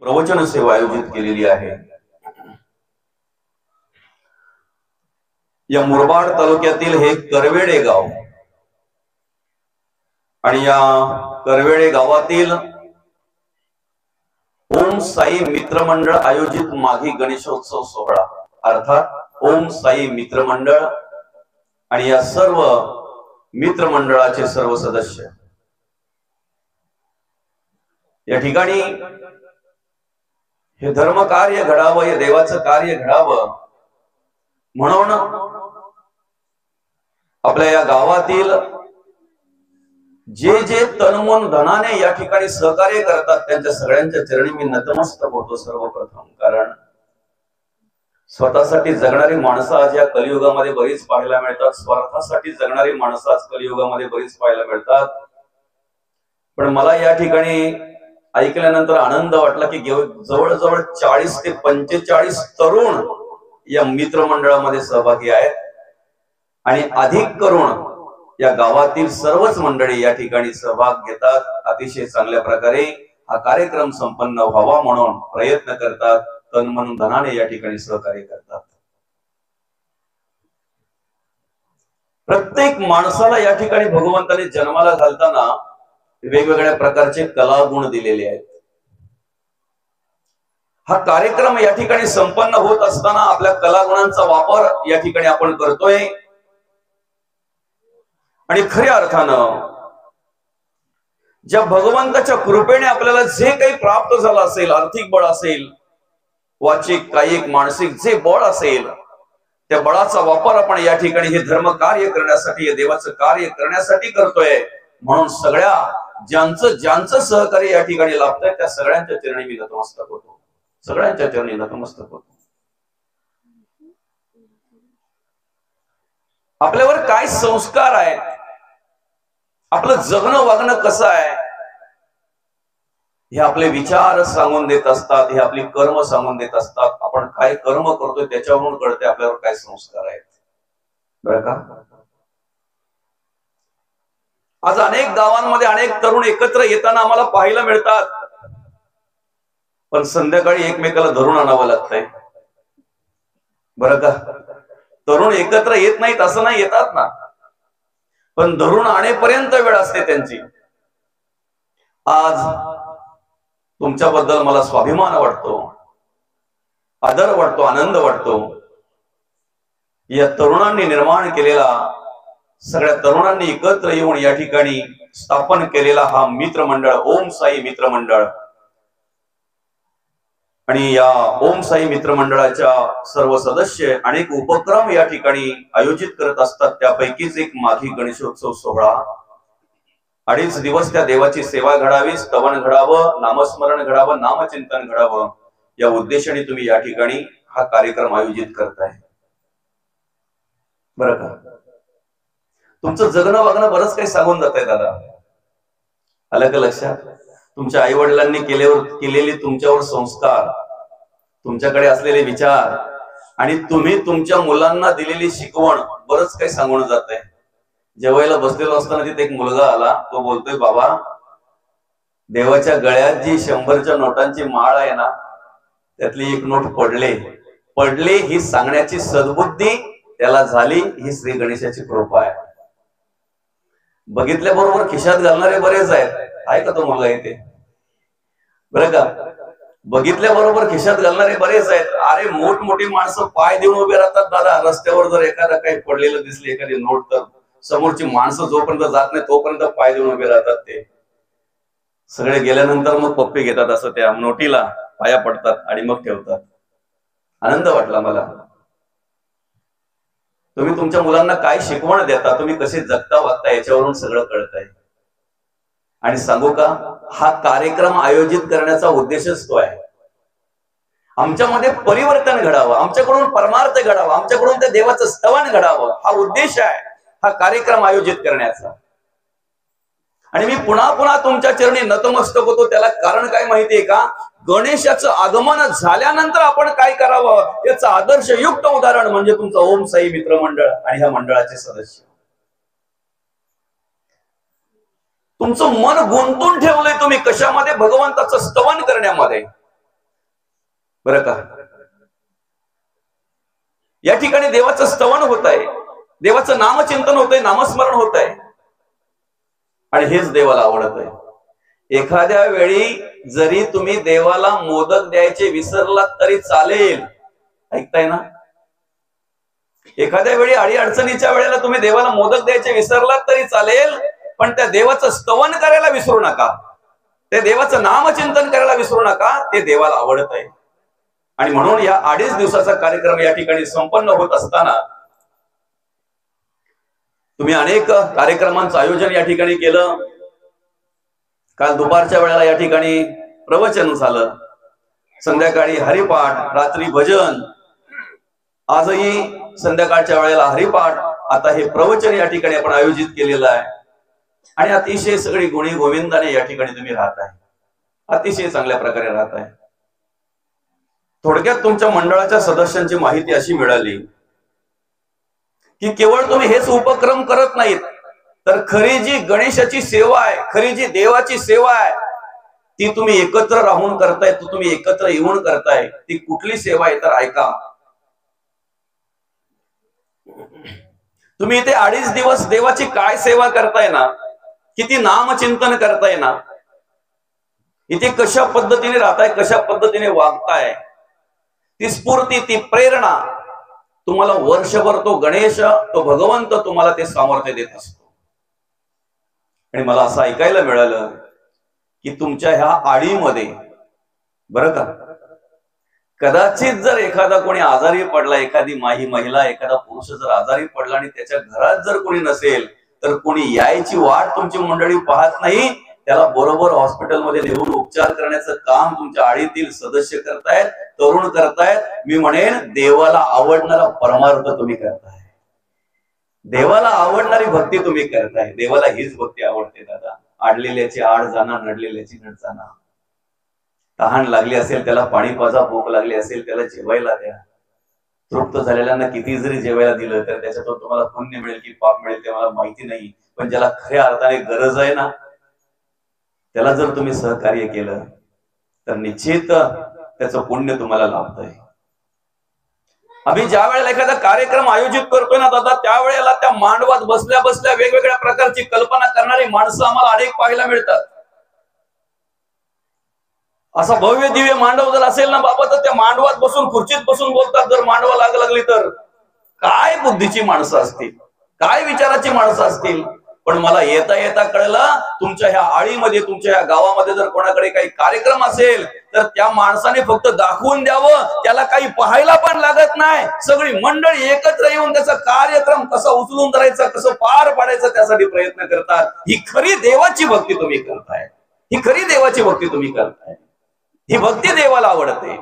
प्रवचन सेवा आयोजित केलेली आहे। या मुरबाड तालुक्यातील हे करवेडे गाव आणि या करवेडे गावातील ओम साई मित्रमंडळ आयोजित माघी गणेशोत्सव सोहळा अर्थात ओम साई मित्रमंडळ आणि या सर्व मित्रमंडळाचे सर्व सदस्य या ठिकाणी हे धर्म कार्य घडावं, हे देवाचं कार्य घडावं म्हणून आपल्या या गावातील जे जे तनमन धनाने या ठिकाणी सहकार्य करतात त्यांच्या सगळ्यांच्या चरणी मी नतमस्तक होतो सर्वप्रथम। कारण स्वतःसाठी जगणारी माणसं आज या कलियुगामध्ये बरीच पाहायला मिळतात, स्वार्थासाठी जगणारी माणसं आज कलियुगामध्ये बरीच पाहायला मिळतात। पण मला या ठिकाणी ऐकल्यानंतर आनंद वाटला की जवळजवळ 40 ते 45 तरुण या मित्रमंडळामध्ये सहभागी आहेत आणि अधिक करून या गावातील सर्वच मंडळी या ठिकाणी सहभाग घेतात। अतिशय चांगल्या प्रकारे हा कार्यक्रम संपन्न व्हावा म्हणून प्रयत्न करतात, तन मन धनाने या ठिकाणी सहकार्य करतात। प्रत्येक माणसाला या ठिकाणी भगवंताने जन्माला घालताना वेगवेगळ्या प्रकारचे कला गुण दिलेले आहेत। हा कार्यक्रम या ठिकाणी संपन्न होत असताना आपल्या कलागुणांचा वापर या ठिकाणी आपण करतोय आणि खऱ्या अर्थानं ज्या भगवंताच्या कृपेने आपल्याला जे काही प्राप्त झालं असेल, आर्थिक बळ असेल, वाचिक कायिक मानसिक जे बळ असेल, त्या बळाचा वापर आपण या ठिकाणी हे धर्म कार्य करण्यासाठी, हे देवाचं कार्य करण्यासाठी करतोय। म्हणून सगळ्या ज्यांचं सहकार्य या ठिकाणी लाभतंय त्या सगळ्यांच्या चरणी मी नतमस्तक होतो, सगळ्यांच्या चरणी नतमस्तक होतो। आपल्यावर काय संस्कार आहे, आपलं जगणं वागणं कसं आहे, हे आपले विचार सांगून देत असतात, हे आपली कर्म सांगून देत असतात। आपण काय कर्म करतोय त्याच्यावरून कळते आपल्यावर काय संस्कार आहेत, बरं का? आज अनेक गावांमध्ये अनेक तरुण एकत्र येताना आम्हाला पाहायला मिळतात, पण संध्याकाळी एकमेकाला धरून आणावं लागतंय, बरं का? तरुण एकत्र येत नाहीत असं नाही, येतात ना, पण धरून आणेपर्यंत वेळ असते त्यांची। आज तुमच्याबद्दल मला स्वाभिमान वाटतो, आदर वाटतो, आनंद वाटतो। या तरुणांनी निर्माण केलेला, सगळ्या तरुणांनी एकत्र येऊन या ठिकाणी स्थापन केलेला हा मित्रमंडळ ओम साई मित्रमंडळ आणि या ओम साई मित्रमंडळाच्या सर्व सदस्य अनेक उपक्रम या ठिकाणी आयोजित करत असतात। त्यापैकीच एक माघी गणेशोत्सव सोहळा। 2.5 दिवस त्या देवाची सेवा घडावी, स्तवन घडावं, नामस्मरण घडावं, नामचिंतन घडावं, या उद्देशाने तुम्ही या ठिकाणी हा कार्यक्रम आयोजित करताय, बरं का? तुमचं जगणं वागणं बरंच काही सांगून जात आहे दादा, आलं का लक्षात? तुमच्या आई वडिलांनी केलेले तुमच्यावर संस्कार, तुमच्याकडे असलेले विचार आणि तुम्ही तुमच्या मुलांना दिलेली शिकवण बरंच काही सांगून जात आहे। जेवायला बसलेलो असताना तिथे एक मुलगा आला, तो बोलतोय, बाबा देवाच्या गळ्यात जी 100च्या नोटांची माळ आहे ना, त्यातली एक नोट पडले ही सांगण्याची सद्बुद्धी त्याला झाली, ही श्री गणेशाची कृपा आहे। बघितल्याबरोबर खिशात घालणारे बरेच आहेत, आहे का तो मुलगा इथे, बरं का? बघितल्याबरोबर खिशात घालणारे बरेच आहेत। अरे मोठमोठी माणसं पाय देऊन उभे राहतात दादा, रस्त्यावर जर एखादा काही पडलेलं दिसले, एखादी नोट, तर समोरची माणसं जोपर्यंत जात नाही तोपर्यंत पाय देऊन उभे राहतात। ते सगळे गेल्यानंतर मग पप्पी घेतात, असं त्या नोटीला पाया पडतात आणि मग ठेवतात। आनंद वाटला मला। तुम्ही तुमच्या मुलांना काय शिकवण देता, तुम्ही कसे जगता वागता, याच्यावरून सगळं कळतंय। आणि सांगू का, हा कार्यक्रम आयोजित करण्याचा उद्देशच तो आहे, आमच्यामध्ये परिवर्तन घडावं, आमच्याकडून परमार्थ घडावा, आमच्याकडून त्या देवाचं स्तवन घडावं, हा उद्देश आहे हा कार्यक्रम आयोजित करण्याचा। आणि मी पुन्हा पुन्हा तुमच्या चरणी नतमस्तक होतो। त्याला कारण काय माहितीये का? गणेशाचं आगमन झाल्यानंतर आपण काय करावं याचं आदर्शयुक्त उदाहरण म्हणजे तुमचं ओम साई मित्रमंडळ आणि ह्या मंडळाचे सदस्य। तुमचं मन गुंतून ठेवलंय तुम्ही कशामध्ये? भगवंताचं स्तवन करण्यामध्ये। बरं का? या ठिकाणी देवाचं स्तवन होत आहे, देवाचं नामचिंतन होत आहे, नामस्मरण होत आहे, आणि हेच देवाला आवडत आहे. एखाद्या वेळी जरी तुम्ही देवाला मोदक द्यायचे विसरलात तरी चालेल, ऐकताय ना? एखाद्या वेळी अडचणीच्या वेळेला तुम्ही देवाला मोदक द्यायचे विसरलात तरी चालेल, पण त्या देवाचं स्तवन करायला विसरू नका, त्या देवाचं नामचिंतन करायला विसरू नका, ते देवाला आवडत आहे. आणि म्हणून या 2.5 दिवसाचा कार्यक्रम या ठिकाणी संपन्न होत असताना तुम्ही अनेक कार्यक्रमांचं आयोजन या ठिकाणी केलं. काल दुपारच्या वेळेला या ठिकाणी प्रवचन झालं, संध्याकाळी हरिपाठ, रात्री भजन, आजही संध्याकाळच्या वेळेला हरिपाठ, आता हे प्रवचन या ठिकाणी आपण आयोजित केलेलं आहे. आणि अतिशय सगळी गुणी गोविंदाने या ठिकाणी तुम्ही राहत आहे, अतिशय चांगल्या प्रकारे राहत आहे. थोडक्यात तुमच्या मंडळाच्या सदस्यांची माहिती अशी मिळाली की केवळ तुम्ही हेच उपक्रम करत नाहीत, तर खरी जी गणेशाची सेवा आहे, खरी जी देवाची सेवा आहे, ती तुम्ही एकत्र राहून करताय, तुम्ही एकत्र येऊन करताय. ती कुठली सेवा आहे तर ऐका. तुम्ही इथे 2.5 दिवस देवाची काय सेवा करताय ना, किती नामचिंतन करताय ना, इथे कशा पद्धतीने राहताय, कशा पद्धतीने वागताय, ती स्फूर्ती, ती प्रेरणा तुम्हाला वर्षभर तो गणेश, तो भगवंत तुम्हाला ते सामर्थ्य देत असतो. आणि मला असं ऐकायला मिळालं की तुमच्या ह्या आडीमध्ये, बरं का, कदाचित जर एखादा कोणी आजारी पडला, एखादी महिला, एखादा पुरुष जर आजारी पडला आणि त्याच्या घरात जर कोणी नसेल, तर कोणी यायची वाट तुमची मंडळी पाहत नाही, त्याला बरोबर हॉस्पिटलमध्ये नेऊन उपचार करण्याचं काम तुमच्या आडीतील सदस्य करतायत, तरुण करतायत. मी म्हणेन देवाला आवडणारा परमार्थ तुम्ही करताय, देवाला आवडणारी भक्ती तुम्ही करताय. देवाला हीच भक्ती आवडते दादा. आडलेल्याची आड जाणार, नडलेल्याची नड जाणार. तहान लागली असेल त्याला पाणी पाजा, भूक लागली असेल त्याला जेवायला द्या. तृप्त झालेल्यांना किती जरी जेवायला दिलं तर त्याच्यातून तुम्हाला पुण्य मिळेल की पाप मिळेल ते मला माहिती नाही, पण ज्याला खऱ्या अर्थाने गरज आहे ना, त्याला जर तुम्ही सहकार्य केलं तर निश्चित त्याचं पुण्य तुम्हाला लाभतंय. आम्ही ज्या वेळेला एखादा कार्यक्रम आयोजित करतोय ना दादा, त्यावेळेला त्या मांडवात बसल्या बसल्या वेगवेगळ्या प्रकारची कल्पना करणारी माणसं आम्हाला अनेक पाहायला मिळतात. असा भव्य दिव्य मांडव जर असेल ना बाबा, तर त्या मांडवात बसून, खुर्चीत बसून बोलतात. जर मांडवा लागली तर काय बुद्धीची माणसं असतील, काय विचाराची माणसं असतील. पण मला येता येता कळलं, तुमच्या ह्या आळीमध्ये, तुमच्या ह्या गावामध्ये जर कोणाकडे काही कार्यक्रम असेल तर त्या माणसाने फक्त दाखवून द्यावं, त्याला काही पाहायला पण लागत नाही. सगळी मंडळी एकत्र येऊन त्याचा कार्यक्रम कसा उचलून धरायचा, कसं पार पाडायचं त्यासाठी प्रयत्न करतात. ही खरी देवाची भक्ती तुम्ही करताय, ही खरी देवाची भक्ती तुम्ही करताय. ही भक्ती देवाला आवडते.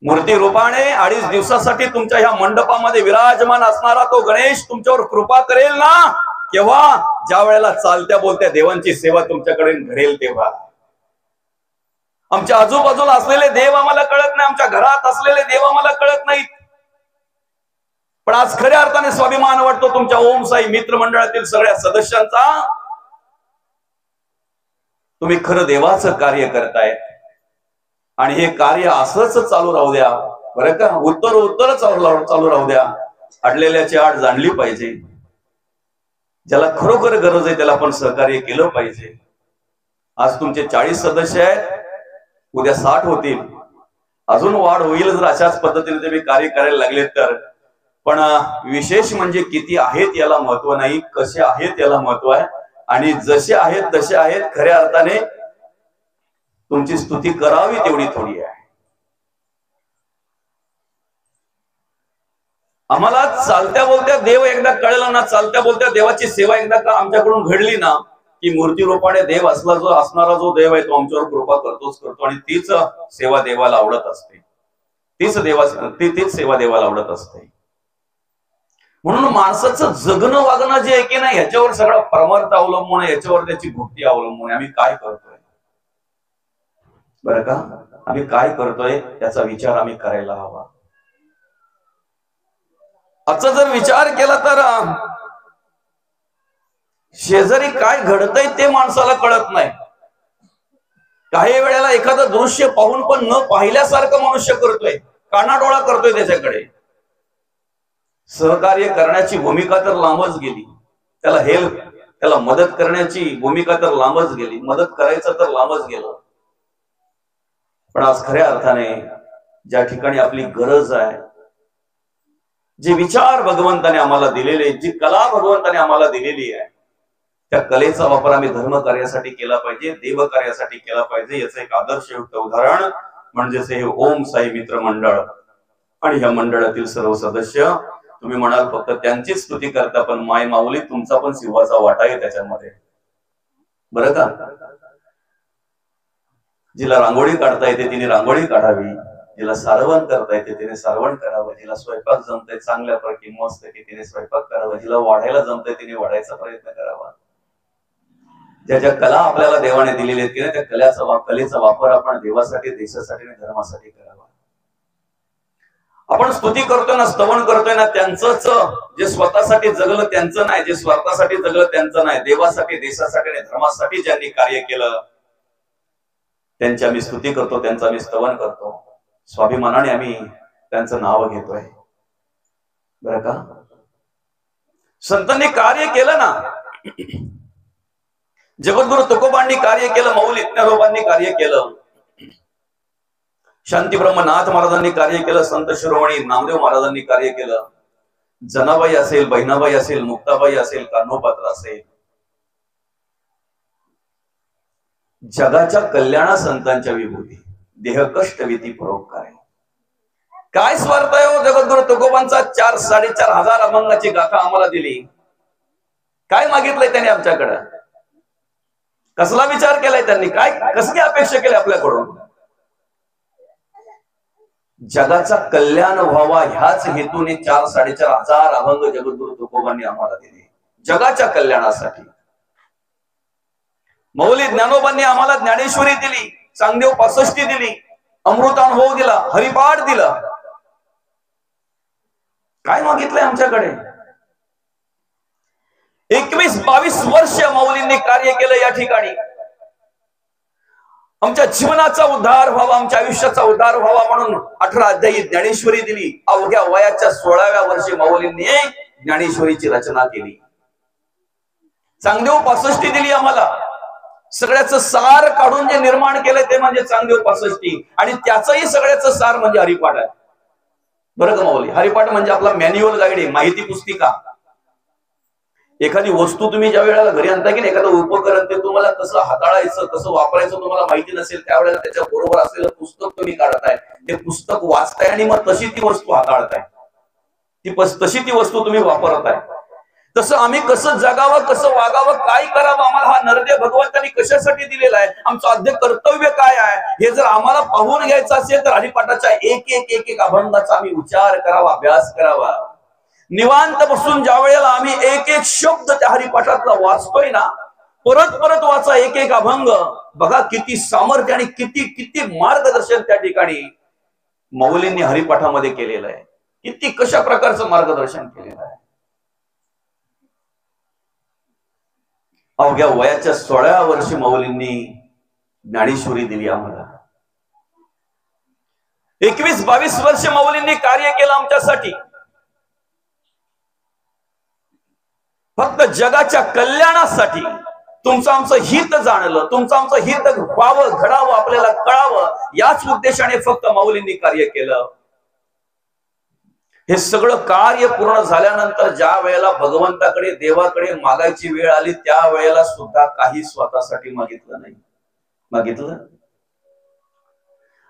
मूर्ती रूपाने 2.5 दिवसासाठी तुमच्या ह्या मंडपामध्ये विराजमान असणारा तो गणेश तुमच्यावर कृपा करेल ना, केव्हा? ज्या वेळेला चालत्या बोलत्या देवांची सेवा तुमच्याकडे घडेल तेव्हा. आमच्या आजूबाजूला असलेले देव आम्हाला कळत नाही, आमच्या घरात असलेले देव आम्हाला कळत नाहीत, पण आज खऱ्या अर्थाने स्वाभिमान वाटतो तुमच्या ओम साई मित्र मंडळातील सगळ्या सदस्यांचा. तुम्ही खरं देवाचं कार्य करताय आणि हे कार्य असंच चालू राहू द्या, बरं का. उत्तर चालू राहू द्या. अडलेल्याची आड जाणली पाहिजे. ज्याला खरोखर गरज आहे त्याला आपण सहकार्य केलं पाहिजे. आज तुमचे 40 सदस्य आहेत, उद्या 60 होतील, अजून वाढ होईल जर अशाच पद्धतीने तुम्ही कार्य करायला लागले तर. पण विशेष म्हणजे किती आहेत याला महत्व नाही, कसे आहेत याला महत्व आहे. आणि जसे आहेत तसे आहेत, खऱ्या अर्थाने तुमची स्तुती करावी तेवढी थोडी आहे. आम्हाला चालत्या बोलत्या देव एकदा कळला ना, चालत्या बोलत्या देवाची सेवा एकदा का आमच्याकडून घडली ना, की मूर्ती रूपाने देव असणारा जो देव आहे तो आमच्यावर कृपा करतो आणि तीच सेवा देवाला आवडत असते, तीच सेवा देवाला आवडत असते. म्हणून माणसाचं जगणं वागणं जे आहे की नाही, ह्याच्यावर सगळा परमार्थ अवलंबून आहे, याच्यावर त्याची भक्ती अवलंबून आहे. आम्ही काय करतोय, बरं का, आम्ही काय करतोय याचा विचार आम्ही करायला हवा. आजचा जर विचार केला तर शेजारी काय घडतंय ते माणसाला कळत नाही. काही वेळेला एखादं दृश्य पाहून पण न पाहिल्यासारखं मनुष्य करतोय, कानाडोळा करतोय त्याच्याकडे. सहकार्य करण्याची भूमिका तर लांबच गेली, त्याला हेल्प, त्याला मदत करण्याची भूमिका तर लांबच गेली, मदत करायचं तर लांबच गेलं. पण आज खऱ्या अर्थाने ज्या ठिकाणी आपली गरज आहे, जे विचार भगवंताने आम्हाला दिलेले, जी कला भगवंताने आम्हाला दिलेली आहे, त्या कलेचा वापर आम्ही धर्म कार्यासाठी केला पाहिजे, देव कार्यासाठी केला पाहिजे. याचं एक आदर्शयुक्त उदाहरण म्हणजेच हे ओम साई मित्र मंडळ. आणि ह्या मंडळातील सर्व सदस्य, तुम्ही म्हणाल फक्त त्यांचीच स्तुती करता, पण माय माऊली तुमचा पण सिंहाचा वाटा आहे त्याच्यामध्ये, बरं का. जिला रांगोळी काढता येते तिने रांगोळी काढावी, जिला सारवण करता येते तिने सारवण करावं, जिला स्वयंपाक जमतंय चांगल्यापैकी मस्त की तिने स्वयंपाक करावा, जिला वाढायला जमतंय तिने वाढायचा प्रयत्न करावा. ज्या ज्या कला आपल्याला देवाने दिलेल्या आहेत की नाही, त्या कलेचा वापर आपण देवासाठी, देशासाठी आणि धर्मासाठी करावा. आपण स्तुती करतोय ना, स्तवन करतोय ना, त्यांचंच, जे स्वतःसाठी जगलं त्यांचं नाही, जे स्वार्थासाठी जगलं त्यांचं नाही, देवासाठी, देशासाठी आणि धर्मासाठी ज्यांनी कार्य केलं त्यांची आम्ही स्तुती करतो, त्यांचं आम्ही स्तवन करतो, स्वाभिमानाने आम्ही त्यांचं नाव घेतोय, बरं का. संतांनी कार्य केलं ना, जगद्गुरु तुकोबांनी कार्य केलं, मौली ज्ञानोबांनी कार्य केलं, शांती ब्रह्मनाथ महाराजांनी कार्य केलं, संत शिरोमणी नामदेव महाराजांनी कार्य केलं, जनाबाई असेल, बहिणाबाई असेल, मुक्ताबाई असेल, कान्होपात्र असेल. जगाच्या कल्याणा संतांच्या विभूती, देह कष्ट विधी परोपकार. काय स्वार्थ आहे हो जगद्गुरु तुकोबांचा? 4,500 अभंगाची गाथा आम्हाला दिली. काय मागितलंय त्यांनी आमच्याकडे? कसला विचार केलाय त्यांनी? काय कसली अपेक्षा केली आपल्याकडून? जगाचा कल्याण व्हावा ह्याच हेतूने 4,500 अभंग जगद्गुरु तुकोबांनी आम्हाला दिले, जगाच्या कल्याणासाठी. मौली ज्ञानोबांनी आम्हाला ज्ञानेश्वरी दिली, चांगदेव 65 दिली, अमृतानुभव दिला, हरिपाठ दिला. काय मागितलंय आमच्याकडे? 21-22 वर्ष मौलींनी कार्य केलं या ठिकाणी. आमच्या जीवनाचा उद्धार व्हावा, आमच्या आयुष्याचा उद्धार व्हावा म्हणून 18 अध्यायी ज्ञानेश्वरी दिली. अवघ्या वयाच्या 16व्या वर्षी मौलींनी ज्ञानेश्वरीची रचना केली. चांगदेव 65 दिली आम्हाला. सगळ्याचं सार काढून जे निर्माण केलंय ते म्हणजे चांगदेव 65, आणि त्याचंही सगळ्याचं सार म्हणजे हरिपाठ आहे, बरं का माऊली. हरिपाठ म्हणजे आपला मॅन्युअल गाईड आहे, माहिती पुस्तिका. एखादी वस्तू तुम्ही ज्या वेळेला घरी आणता की एखादं उपकरण, ते तुम्हाला कसं हाताळायचं, कसं वापरायचं तुम्हाला माहिती नसेल, त्यावेळेला त्याच्या बरोबर असलेलं पुस्तक तुम्ही काढताय, ते पुस्तक वाचताय आणि मग तशी ती वस्तू हाताळताय, तशी ती वस्तू तुम्ही वापरताय. तसं आम्ही कसं जगावं, कसं वागावं, काय करावं, आम्हाला हा नरदेह भगवंतांनी कशासाठी दिलेला आहे, आमचं आद्य कर्तव्य काय आहे, हे जर आम्हाला पाहून घ्यायचं असेल तर हरिपाठाच्या एक अभंगाचा आम्ही विचार करावा, अभ्यास करावा. निवांत बसून ज्या वेळेला आम्ही एक शब्द त्या हरिपाठातला वाचतोय ना, परत परत वाचा एक अभंग. बघा किती सामर्थ्य आणि किती मार्गदर्शन त्या ठिकाणी मौलींनी हरिपाठामध्ये केलेलं आहे, किती कशा प्रकारचं मार्गदर्शन केलेलं आहे. अवघ्या वयाच्या 16व्या वर्षी मौलींनी ज्ञानेश्वरी दिली आम्हाला. 21-22 वर्ष मौलींनी कार्य केलं आमच्यासाठी. फक्त जगाच्या कल्याणासाठी, तुमचं आमचं हित जाणलं, तुमचं आमचं हित व्हावं, घडावं, आपल्याला कळावं, याच उद्देशाने फक्त मौलींनी कार्य केलं. हे सगळं कार्य पूर्ण झाल्यानंतर ज्या वेळेला भगवंताकडे, देवाकडे मागायची वेळ आली, त्या वेळेला सुद्धा काही स्वतःसाठी मागितलं नाही. मागितलं?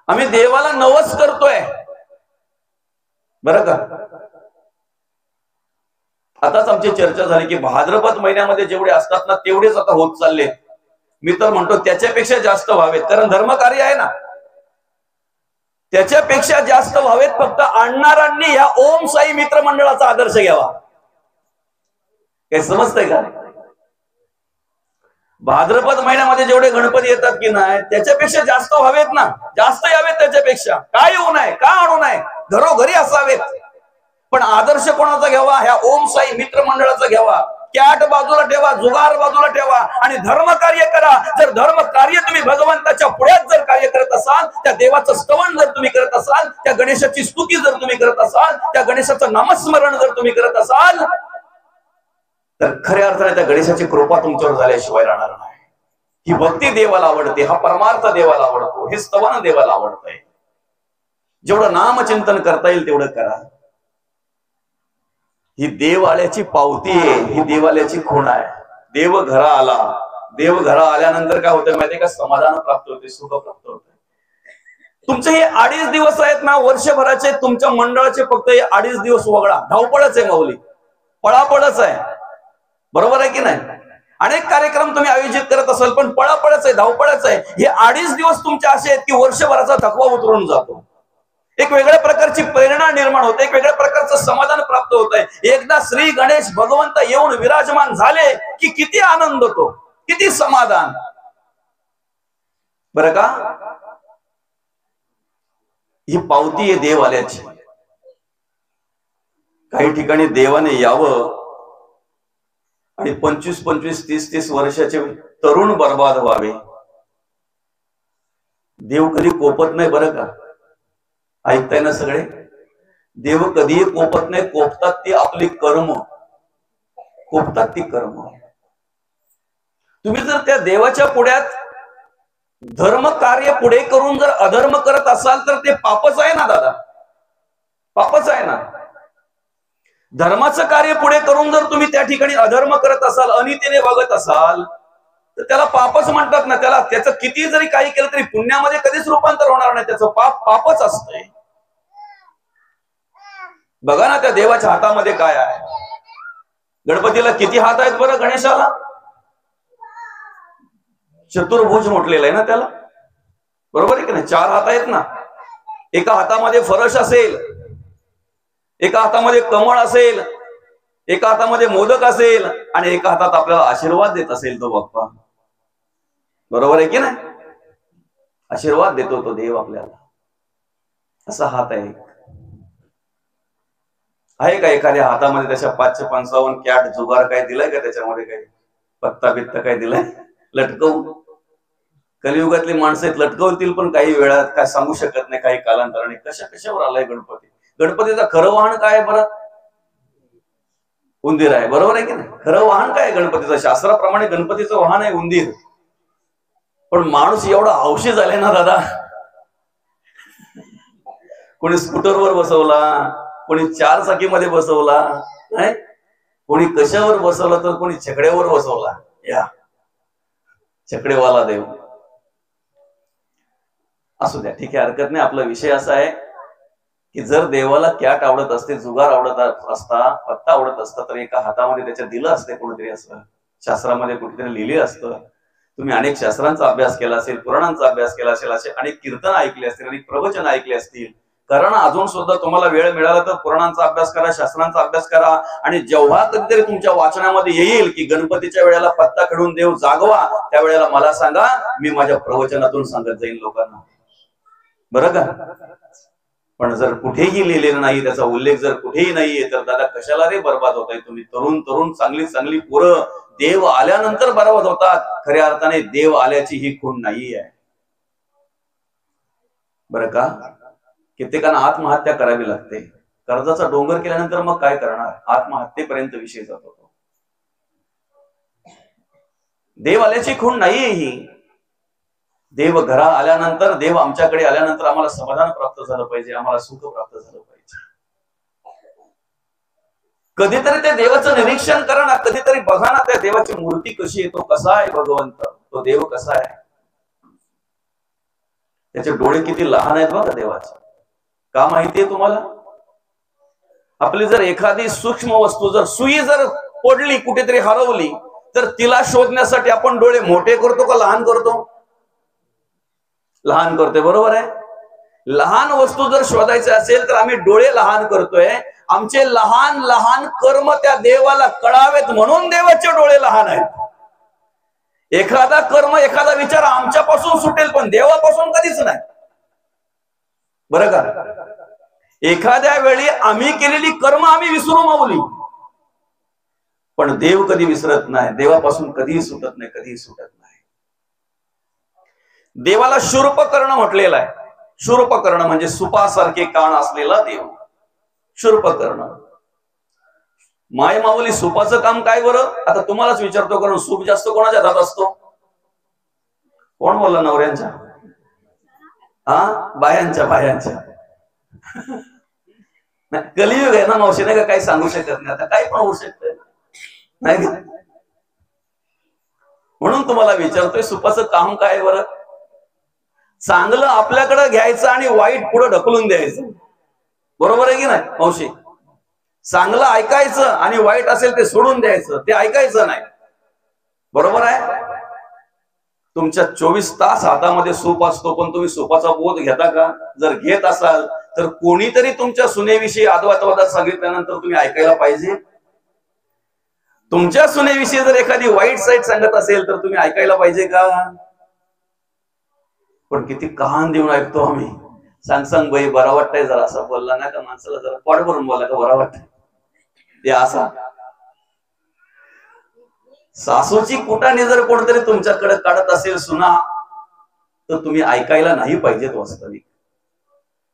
आम्ही देवाला नवस करतोय, बरं का. आताच आमची चर्चा झाली की भाद्रपद महिन्यामध्ये जेवढे असतात ना, तेवढेच आता होत चालले. मी तर म्हणतो त्याच्यापेक्षा जास्त व्हावेत, कारण धर्मकार्य आहे ना, त्याच्यापेक्षा जास्त व्हावेत. फक्त आणणाऱ्यांनी या ओम साई मित्र मंडळाचा आदर्श घ्यावा. काय समजतंय का? भाद्रपद महिन्यामध्ये जेवढे गणपती येतात की नाही, त्याच्यापेक्षा जास्त व्हावेत ना, जास्त यावेत त्याच्यापेक्षा. काय येऊ नये, का आणू नये, घरोघरी असावेत. पण आदर्श कोणाचा घ्यावा? ह्या ओम साई मित्र मंडळाचा घ्यावा. कॅट बाजूला ठेवा, जुगार बाजूला ठेवा आणि धर्म कार्य करा. जर धर्म कार्य तुम्ही भगवंताच्या पुढ्यात जर कार्य करत असाल, त्या देवाचं स्तवन जर तुम्ही करत असाल, त्या गणेशाची स्तुती जर तुम्ही करत असाल, त्या गणेशाचं नामस्मरण जर तुम्ही करत असाल, तर खऱ्या अर्थाने त्या गणेशाची कृपा तुमच्यावर झाल्याशिवाय राहणार नाही. ही भक्ती देवाला आवडते, हा परमार्थ देवाला आवडतो, हे स्तवन देवाला आवडतंय. जेवढं नामचिंतन करता येईल तेवढं करा. ही देव आल्याची पावती आहे, ही देवाल्याची खूण आहे. देव घरा आला, देव घरा आल्यानंतर काय होतं माहितीये का? समाधान प्राप्त होते, सुख प्राप्त होते. तुमचे हे 2.5 दिवस आहेत ना वर्षभराचे, तुमच्या मंडळाचे फक्त हे 2.5 दिवस वगळा. धावपळच आहे माऊली, पळापळच आहे, बरोबर आहे की नाही? अनेक कार्यक्रम तुम्ही आयोजित करत असाल, पण पळापळच आहे, धावपळच आहे. हे 2.5 दिवस तुमचे असे आहेत की वर्षभराचा थकवा उतरून जातो. एक वेगळ्या प्रकारची प्रेरणा निर्माण होते, एक वेगळ्या प्रकारचं समाधान प्राप्त होत आहे. एकदा श्री गणेश भगवंत येऊन विराजमान झाले की किती आनंद होतो, किती समाधान, बरं का? ही पावती आहे देव आल्याची. काही ठिकाणी देवाने यावं आणि 25-25, 30-30 वर्षाचे तरुण बर्बाद व्हावे. देव कधी कोपत नाही, बरं का? ऐकताय ना सगळे? देव कधीही कोपत नाही, कोपतात ती आपली कर्म, कोपतात ती कर्म. तुम्ही जर त्या देवाच्या पुढ्यात धर्म कार्य पुढे करून जर अधर्म करत असाल तर ते पापच आहे ना दादा, पापच आहे ना. धर्माचं कार्य पुढे करून जर तुम्ही त्या ठिकाणी अधर्म करत असाल, अनितीने वागत असाल, तर त्याला पापच म्हणतात ना. त्याला त्याचं किती जरी काही केलं तरी पुण्यामध्ये कधीच रूपांतर होणार नाही, त्याचं पाप पापच असतंय. बघा ना त्या देवाच्या हातामध्ये काय आहे. गणपतीला किती हात आहेत बरं? गणेशाला चतुर्भुज म्हटलेलं आहे ना त्याला, बरोबर आहे की नाही? 4 हात आहेत ना. एका हातामध्ये फरश असेल, एका हातामध्ये कमळ असेल, एका हातामध्ये मोदक असेल आणि एका हातात आपल्याला आशीर्वाद देत असेल तो बाप्पा, बरोबर आहे की नाही? आशीर्वाद देतो तो देव आपल्याला. असा हात आहे. आहे का एखाद्या हातामध्ये त्याच्या 555 कॅट जुगार काय दिलाय का? त्याच्यामध्ये काही पत्ता बित्ता काय दिलाय लटकवून? कलियुगातली माणसं आहेत, लटकवतील पण काही वेळात, काय सांगू शकत नाही. काही कालांतराने कशावर आलाय गणपती. गणपतीचं खरं वाहन काय आहे बरं? उंदीर आहे, बरोबर आहे की नाही? खरं वाहन काय आहे गणपतीचं? शास्त्राप्रमाणे गणपतीचं वाहन आहे उंदीर. पण माणूस एवढा हौशी झालाय ना दादा, कोणी स्कूटरवर बसवला, कोणी 4 चाकीमध्ये बसवला, नाही कोणी कशावर बसवला, तर कोणी छकड्यावर बसवला. या छकडेवाला देव. असू द्या, ठीक आहे, हरकत नाही. आपला विषय असा आहे की जर देवाला कॅट आवडत असते, जुगार आवडत असता, पत्ता आवडत असता, तर एका हातामध्ये त्याच्या दिलं असते कोणीतरी, असं शास्त्रामध्ये कुठेतरी लिहिले असतं. तुम्ही अनेक शास्त्रांचा अभ्यास केला असेल, पुराणांचा अभ्यास केला असेल, असे अनेक कीर्तन ऐकले असतील, अनेक प्रवचन ऐकले असतील. कारण अजून सुद्धा तुम्हाला वेळ मिळाला तर पुराणांचा अभ्यास करा, शास्त्रांचा अभ्यास करा. आणि जेव्हा कधीतरी तुमच्या वाचनामध्ये येईल की गणपतीच्या वेळेला पत्ता खेळून देव जागवा, त्यावेळेला मला सांगा, मी माझ्या प्रवचनातून सांगत जाईल लोकांना, बरं का? पण जर कुठेही लिहिलेलं नाही, त्याचा उल्लेख जर कुठेही नाहीये, तर दादा कशाला रे बर्बाद होताय तुम्ही? तरुण चांगली पोरं देव आल्यानंतर बर्बाद होतात. खऱ्या अर्थाने देव आल्याची ही खूण नाही आहे, बरं का? कित्येकांना आत्महत्या करावी लागते. कर्जाचा डोंगर केल्यानंतर मग काय करणार? आत्महत्येपर्यंत विषय जातो. देव आल्याची खूण नाहीये ही. देव घरा आल्यानंतर, देव आमच्याकडे आल्यानंतर आम्हाला समाधान प्राप्त झालं पाहिजे, आम्हाला सुख प्राप्त झालं पाहिजे. कधीतरी त्या देवाचं निरीक्षण करा ना, कधीतरी बघा ना त्या देवाची मूर्ती कशी आहे, तो कसा आहे भगवंत, तो देव कसा आहे. त्याचे डोळे किती लहान आहेत बघा देवाचे. का माहितीये तुम्हाला? आपली जर एखादी सूक्ष्म वस्तू, जर सुई जर पडली, कुठेतरी हरवली, तर तिला शोधण्यासाठी आपण डोळे मोठे करतो का लहान करतो? लहान करतोय, बरोबर आहे. लहान वस्तू जर शोधायचे असेल तर आम्ही डोळे लहान करतोय. आमचे लहान लहान कर्म त्या देवाला कळावेत म्हणून देवाचे डोळे लहान आहेत. एखादा कर्म, एखादा विचार आमच्यापासून सुटेल पण देवापासून कधीच नाही, बरं का? एखाद्या वेळी आम्ही केलेली कर्म आम्ही विसरू माऊली, पण देव कधी विसरत नाही, देवापासून कधीही सुटत नाही, कधीही सुटत नाही. देवाला शूर्पकर्ण म्हटलेलं आहे. शूर्पकर्ण म्हणजे सुपासारखे कान असलेला देव, शूर्पकर्ण. माय माऊली सुपाचं काम काय बरं? आता तुम्हालाच विचारतो, कारण सूप जास्त कोणाच्या हातात असतो? कोण बोलला? नवऱ्यांच्या? बायांच्या. कलियुग आहे ना मावशी, नाही का? काही सांगू शकत नाही, आता काही पण होऊ शकत नाही. म्हणून तुम्हाला विचारतोय, सुपाचं काम काय बरं? चांगलं आपल्याकडे घ्यायचं आणि वाईट पुढे ढकलून द्यायचं. बरोबर आहे की नाही मावशी? चांगलं ऐकायचं आणि वाईट असेल ते सोडून द्यायचं, ते ऐकायचं नाही. बरोबर आहे? तुमच्या 24 तास हातामध्ये सूप असतो, पण तुम्ही सुपाचा बोध घेता का? जर घेत असाल तर कोणीतरी तुमच्या सुनेविषयी आदवातवादात सांगितल्यानंतर तुम्ही ऐकायला पाहिजे. तुमच्या सुनेविषयी जर एखादी वाईट साईड सांगत असेल तर तुम्ही ऐकायला पाहिजे का? पण किती कान देऊन ऐकतो आम्ही. सांग बाई, बरा वाटतंय जरा असं बोलला नाही का माणसाला, जरा पोट भरून बोलला का बरा वाटतंय, ते असा. सासूची कुटाणी जर कोणतरी तुमच्याकडे काढत असेल सुना, तर तुम्ही ऐकायला नाही पाहिजेत वास्तविक.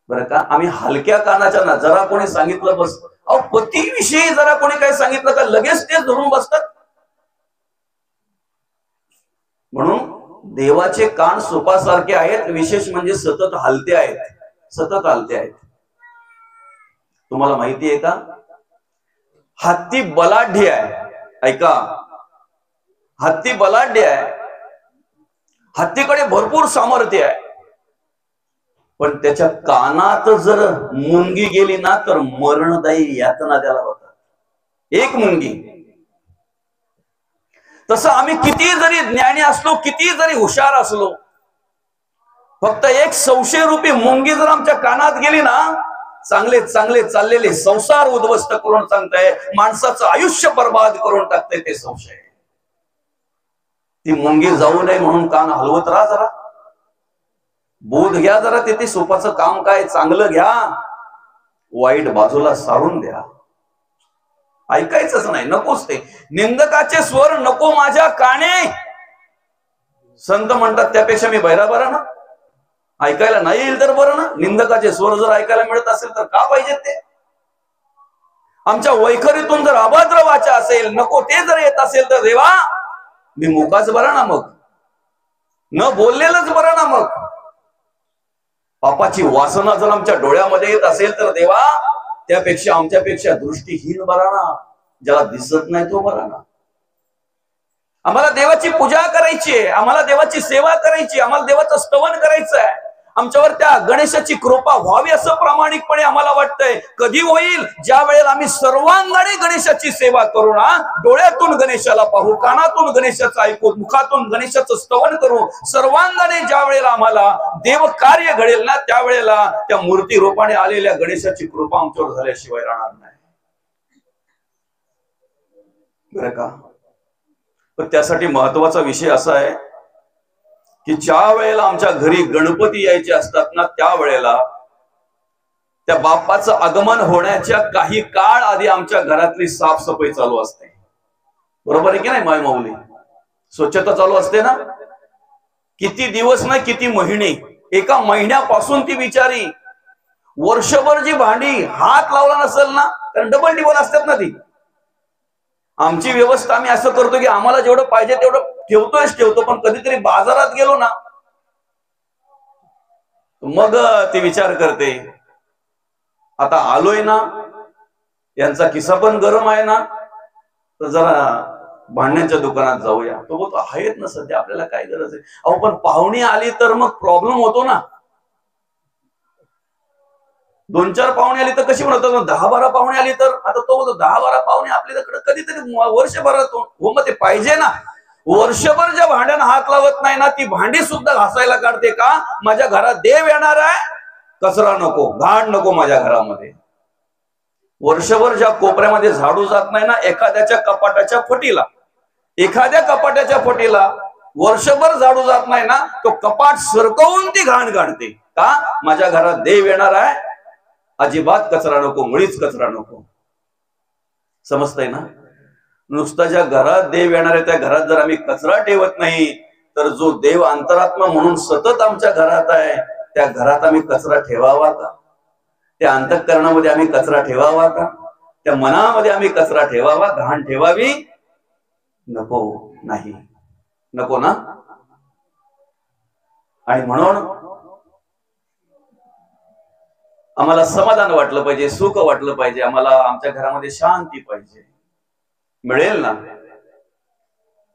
बरं का? आम्ही हलक्या कानाच्या ना. जरा कोणी सांगितलं बस, अहो पतीविषयी जरा कोणी काही सांगितलं का लगेच ते धरून बसतात. म्हणून देवाचे कान सुपासारखे आहेत, विशेष म्हणजे सतत हलते आहेत, सतत हलते आहेत. तुम्हाला माहिती आहे का? हत्ती बलाढ्य आहे. ऐका, हत्ती बलाढ्य आहे, हत्तीकडे भरपूर सामर्थ्य आहे, पण त्याच्या कानात जर मुंगी गेली ना तर मरणदायी यातना त्याला होतात. एक मुंगी. तसं आम्ही किती जरी ज्ञानी असलो, किती जरी हुशार असलो, फक्त एक संशय रूपी मुंगी जर आमच्या कानात गेली ना, चांगले चांगले चाललेले संसार उद्ध्वस्त करून सांगताय, माणसाचं आयुष्य बर्बाद करून टाकतंय ते संशय. ती मुंगी जाऊ नये म्हणून कान हलवत राहा, जरा बोध घ्या, जरा तिथे सुपाचं काम काय चांगलं घ्या, वाईट बाजूला सारून द्या. ऐकायचंच नाही, नकोच ते. निंदकाचे स्वर नको माझ्या काने. संत म्हणतात त्यापेक्षा मी बहिरा बरा ना. ऐकायला नाही येईल तर बरं ना. निंदकाचे स्वर जर ऐकायला मिळत असेल तर का पाहिजे ते? आमच्या वैखरीतून जर अभद्र वाचा असेल, नको ते जर येत असेल तर देवा मी मुकाच बरा ना, मग न बोललेलंच बरं ना. मग पापाची वासना जर आमच्या डोळ्यामध्ये येत असेल तर देवा त्यापेक्षा आमच्यापेक्षा दृष्टीहीन बरा ना, ज्याला दिसत नाही तो बरा ना. आम्हाला देवाची पूजा करायची आहे, आम्हाला देवाची सेवा करायची, आम्हाला देवाचं स्तवन करायचं आहे. आमच्यावर त्या गणेशाची कृपा व्हावी असं प्रामाणिकपणे आम्हाला वाटतंय. कधी होईल? ज्या वेळेला आम्ही सर्वांगाने गणेशाची सेवा करू ना, डोळ्यातून गणेशाला पाहू, कानातून गणेशाचं ऐकू, मुखातून गणेशाचं स्तवन करू, सर्वांगाने ज्या वेळेला आम्हाला देव कार्य घडेल ना, त्यावेळेला त्या मूर्ती रूपाने आलेल्या गणेशाची कृपा आमच्यावर झाल्याशिवाय राहणार नाही. बरं का? पण त्यासाठी महत्वाचा विषय असा आहे की ज्या वेळेला आमच्या घरी गणपती यायचे असतात ना, त्यावेळेला त्या बाप्पाचं आगमन होण्याच्या काही काळ आधी आमच्या घरातली साफसफाई चालू असते. बरोबर आहे की नाही माय माऊली? स्वच्छता चालू असते ना. किती दिवस नाही, किती महिने. एका महिन्यापासून ती बिचारी वर्षभर जी भांडी हात लावला नसेल ना, कारण डबल टिबल असतात ना ती. आमची व्यवस्था आम्ही असं करतो की आम्हाला जेवढं पाहिजे तेवढं ठेवतो, पण कधीतरी बाजारात गेलो ना मग ती विचार करते, आता आलोय ना, यांचा किस्सा पण गरम आहे ना, तर जरा भांड्यांच्या दुकानात जाऊया. तो बोलतो आहेत ना सध्या, आपल्याला काय गरज आहे. अहो पण पाहुणी आली तर मग प्रॉब्लेम होतो ना. 2-4 पाहुणे आली तर कशी म्हणतात, 10-12 पाहुणे आली तर, आता तो 10-12 पाहुणे आपल्याकडे कधीतरी वर्षभरात हो, मग ते पाहिजे ना. वर्षभर ज्या भांड्यांना हात लावत नाही ना, ती भांडी सुद्धा घासायला काढते का? माझ्या घरात देव येणार आहे, कचरा नको, घाण नको माझ्या घरामध्ये. वर्षभर ज्या कोपऱ्यामध्ये झाडू जात नाही ना, एखाद्या कपाटाच्या फटीला वर्षभर झाडू जात नाही ना, तो कपाट सरकवून ती घाण काढते का? माझ्या घरात देव येणार आहे, अजिबात कचरा नको, मुळीच कचरा नको. समजतंय ना? नुसता ज्या घरात देव येणार आहे त्या घरात जर आम्ही कचरा ठेवत नाही, तर जो देव अंतरात्मा म्हणून सतत आमच्या घरात आहे त्या घरात आम्ही कचरा ठेवावा का? त्या अंतःकरणामध्ये आम्ही कचरा ठेवावा का? त्या मनामध्ये आम्ही कचरा ठेवावा, घाण ठेवावी नको? नाही, नको ना. आणि म्हणून आम्हाला समाधान वाटलं पाहिजे, सुख वाटलं पाहिजे, आम्हाला आमच्या घरामध्ये शांती पाहिजे, मिळेल ना.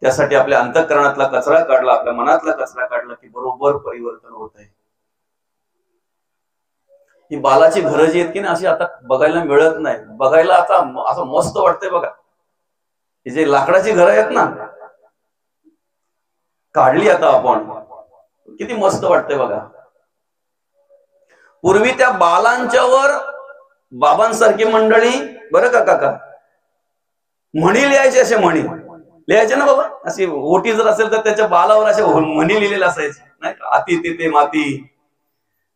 त्यासाठी आपल्या अंतःकरणातला कचरा काढला, आपल्या मनातला कचरा काढला की बरोबर परिवर्तन होत आहे. ही बालाची घरं जी आहेत की ना, अशी आता बघायला मिळत नाही. बघायला आता असं मस्त वाटतंय बघा. ही जे लाकडाची घरं आहेत ना, काढली आता आपण, किती मस्त वाटतंय बघा. पूर्वी त्या बालांच्यावर बाबांसारखी मंडळी, बरं का काका, म्हणी लिहायचे, असे म्हणी लिहायचे ना बाबा. अशी ओटी जर असेल तर त्याच्या बालावर असे म्हणी लिहिलेले असायचे, नाही का? अति तिथे माती.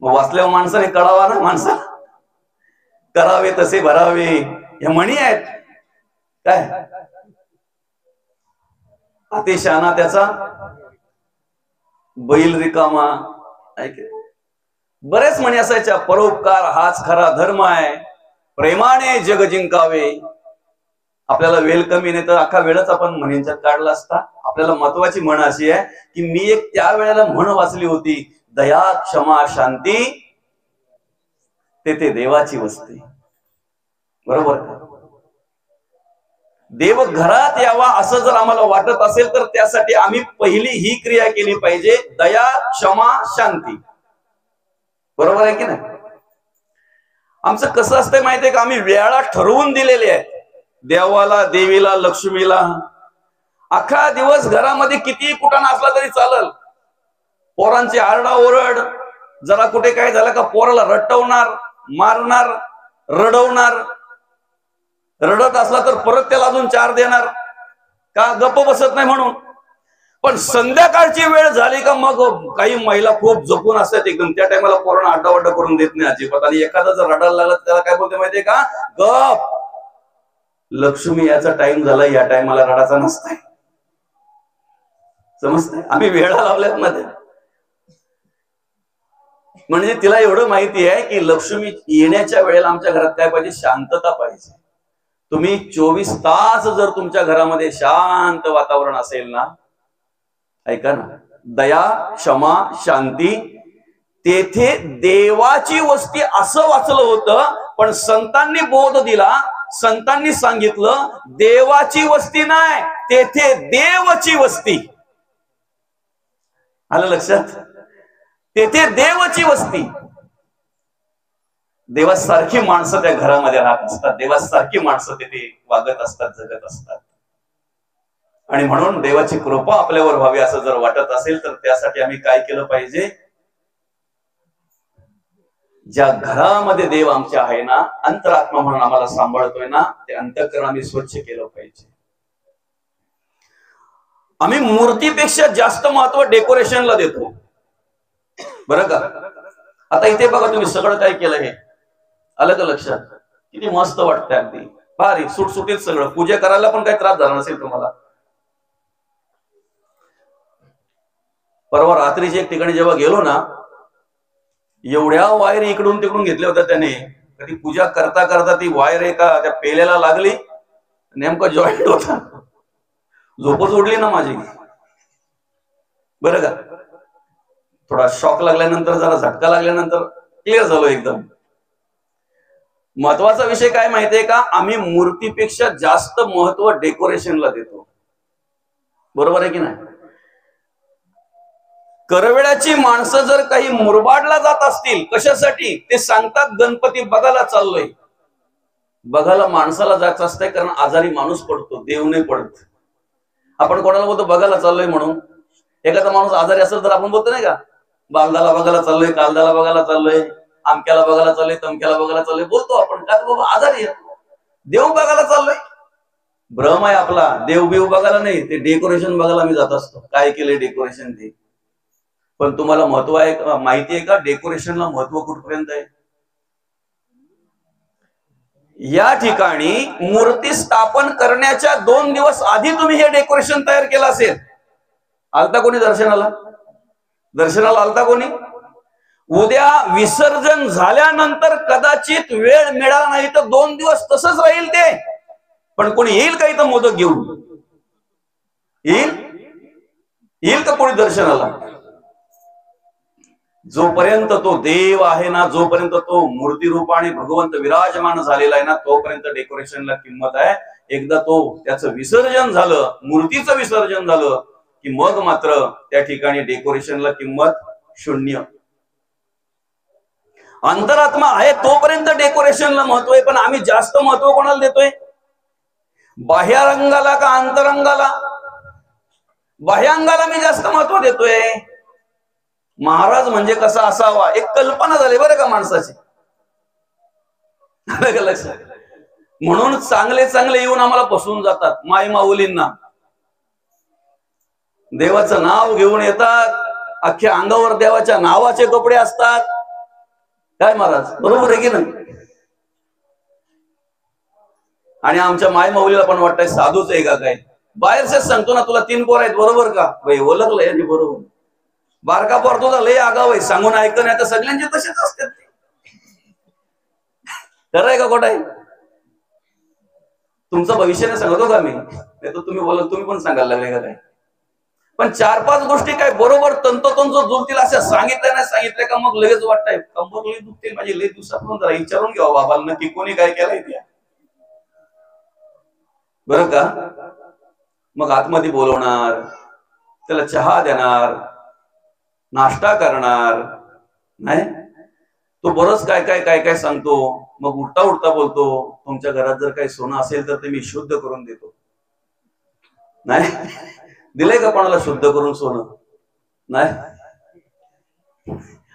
मग वाचल्यावर माणसाने कळावा ना, माणसा करावे तसे भरावे, ह्या म्हणी आहेत. काय अतिशहाणा त्याचा बैल रिकामा, बरेच म्हणी असायच्या. परोपकार हाच खरा धर्म आहे, प्रेमाने जग जिंकावे. आपल्याला वेळ कमी नाही तर अख्खा वेळच आपण म्हणींच्यात काढला असता. आपल्याला महत्वाची म्हण अशी आहे की मी एक त्या वेळेला म्हण वाचली होती, दया क्षमा शांती तेथे देवाची वस्ती. बरोबर का? देव घरात यावा असं जर आम्हाला वाटत असेल तर त्यासाठी आम्ही पहिली ही क्रिया केली पाहिजे, दया क्षमा शांती. बरोबर आहे की नाही? आमचं कसं असतंय माहितीये का, आम्ही वेळा ठरवून दिलेले आहेत देवाला, देवीला, लक्ष्मीला. अख्खा दिवस घरामध्ये किती कुटाणा असला तरी चालल, पोरांची आरडाओरड, जरा कुठे काय झालं का पोराला रटवणार, मारणार, रडवणार. रडत असला तर परत त्याला अजून 4 देणार का, गप्प बसत नाही म्हणून. पण संध्याकाळची वेळ झाली का मग काही महिला खूप जपून असतात एकदम, त्या टायमाला पोरांना आड्डावड्डा करून देत नाही अजिबात. आणि एखादा जर रडायला लागला त्याला काय बोलते माहितीये का, गप, लक्ष्मी याचा टाइम झाला, या टायमाला रडाचा नसताय. समजतंय? आम्ही वेळा लावल्यात मध्ये. म्हणजे तिला एवढं माहिती आहे की लक्ष्मी येण्याच्या वेळेला आमच्या घरात काय पाहिजे, शांतता पाहिजे. तुम्ही 24 तास जर तुमच्या घरामध्ये शांत वातावरण असेल ना, ऐका ना, दया क्षमा शांती तेथे देवाची वस्ती असं वाचलं होतं. पण संतांनी बोध दिला, संतांनी सांगितलं देवाची वस्ती नाही, तेथे देवची वस्ती. आलं लक्षात? तेथे देवाची वस्ती. देवासारखी माणसं त्या घरामध्ये राहत असतात, देवासारखी माणसं तिथे वागत असतात, जगत असतात. आणि म्हणून देवाची कृपा आपल्यावर व्हावी असं जर वाटत असेल तर त्यासाठी आम्ही काय केलं पाहिजे, ज्या घरामध्ये देव आमच्या आहे ना, अंतरात्मा म्हणून आम्हाला सांभाळतोय ना, ते अंतःकरण आम्ही स्वच्छ केलं पाहिजे. आम्ही मूर्तीपेक्षा जास्त महत्व डेकोरेशनला देतो, बरं का? आता इथे बघा तुम्ही सगळं काय केलं, हे आलं का लक्षात? किती मस्त वाटतंय, अगदी भारी सुटसुटीत सगळं. पूजा करायला पण काही त्रास झाला नसेल तुम्हाला. परवा रात्रीच्या एक ठिकाणी जेव्हा गेलो ना, एवढ्या वायर इकडून तिकडून घेतल्या होत्या त्याने. कधी पूजा करता करता ती वायर एका त्या पेल्याला लागली, नेमका जॉईंट होता. झोपच उडली ना माझी, बरं का? थोडा शॉक लागल्यानंतर, जरा झटका लागल्यानंतर क्लिअर झालो एकदम. महत्वाचा विषय काय माहितीये का, आम्ही मूर्तीपेक्षा जास्त महत्व डेकोरेशनला देतो. बरोबर आहे की नाही? करवेळाची माणसं जर काही मुरबाडला जात असतील, कशासाठी ते सांगतात, गणपती बघायला चाललोय. बघायला माणसाला जायचं असतंय, कारण आजारी माणूस पडतो, देव नाही पडत. आपण कोणाला बोलतो बघायला चाललोय म्हणून. एखादा माणूस आजारी असेल तर आपण बोलतो नाही का, बालदाला बघायला चाललोय, कालदाला बघायला चाललोय, आमक्याला बघायला चाललोय, तमक्याला बघायला चाललोय बोलतो आपण. का बाबा आजारी आहे. देव बघायला चाललोय, भ्रम आहे आपला. देव बिव बघायला नाही, ते डेकोरेशन बघायला आम्ही जात असतो. काय केलंय डेकोरेशन ते. पण तुम्हाला महत्व आहे, माहिती आहे का डेकोरेशनला महत्व कुठपर्यंत आहे? या ठिकाणी मूर्ती स्थापन करण्याच्या 2 दिवस आधी तुम्ही हे डेकोरेशन तयार केलं असेल. आलता कोणी दर्शनाला? दर्शनाला आलता कोणी? उद्या विसर्जन झाल्यानंतर कदाचित वेळ मिळाला नाही तर 2 दिवस तसंच राहील ते. पण कोणी येईल का इथं मोदक घेऊन? येईल का कोणी दर्शनाला? जोपर्यंत तो देव आहे ना, जोपर्यंत तो मूर्ती रूपाने भगवंत विराजमान झालेला आहे ना, तोपर्यंत डेकोरेशनला किंमत आहे. एकदा तो त्याचं विसर्जन झालं, मूर्तीचं विसर्जन झालं की मग मात्र त्या ठिकाणी डेकोरेशनला किंमत शून्य. अंतरात्मा आहे तोपर्यंत डेकोरेशनला महत्व आहे. पण आम्ही जास्त महत्व कोणाला देतोय? बाह्यरंगाला का अंतरंगाला? बाह्यांगाला मी जास्त महत्व देतोय. महाराज म्हणजे कसा असावा एक कल्पना झाली बरं का माणसाची. म्हणून चांगले चांगले येऊन आम्हाला फसवून जातात. माई माऊलींना देवाचं नाव घेऊन येतात, अख्ख्या अंगावर देवाच्या नावाचे कपडे असतात. काय महाराज, बरोबर आहे की नाही? आणि आमच्या माय माऊलीला पण वाटतंय साधूच आहे का काय. बाहेरच सांगतो ना, तुला 3 पोर आहेत बरोबर का? बाई ओळखलं यांनी बरोबर. बारका पोर तुझा लय आगाव आहे, सांगून ऐक नाही तर सगळ्यांचे तसेच असतात. खरं आहे का खोटं आहे? तुमचं भविष्याने सांगतो का मी? नाही तर तुम्ही बोला, तुम्ही पण सांगायला लागले का काय? पण 4-5 गोष्टी काय बरोबर तंतोतंत जुळतील अशा सांगितल्या नाही सांगितल्या का मग लगेच वाटतंय कंबर लई दुखतील माझी, लई दिवसातून जरा विचारून घ्यावं बाबाला नक्की कोणी काय केलंय त्या. बरं का? मग आतमध्ये बोलवणार, त्याला चहा देणार, नाश्ता करणार. नाही तो बरंच काय काय काय काय सांगतो. मग उठता उठता बोलतो, तुमच्या घरात जर काही सोनं असेल तर ते मी शुद्ध करून देतो. नाही दिलंय का कोणाला शुद्ध करून सोनं? नाही.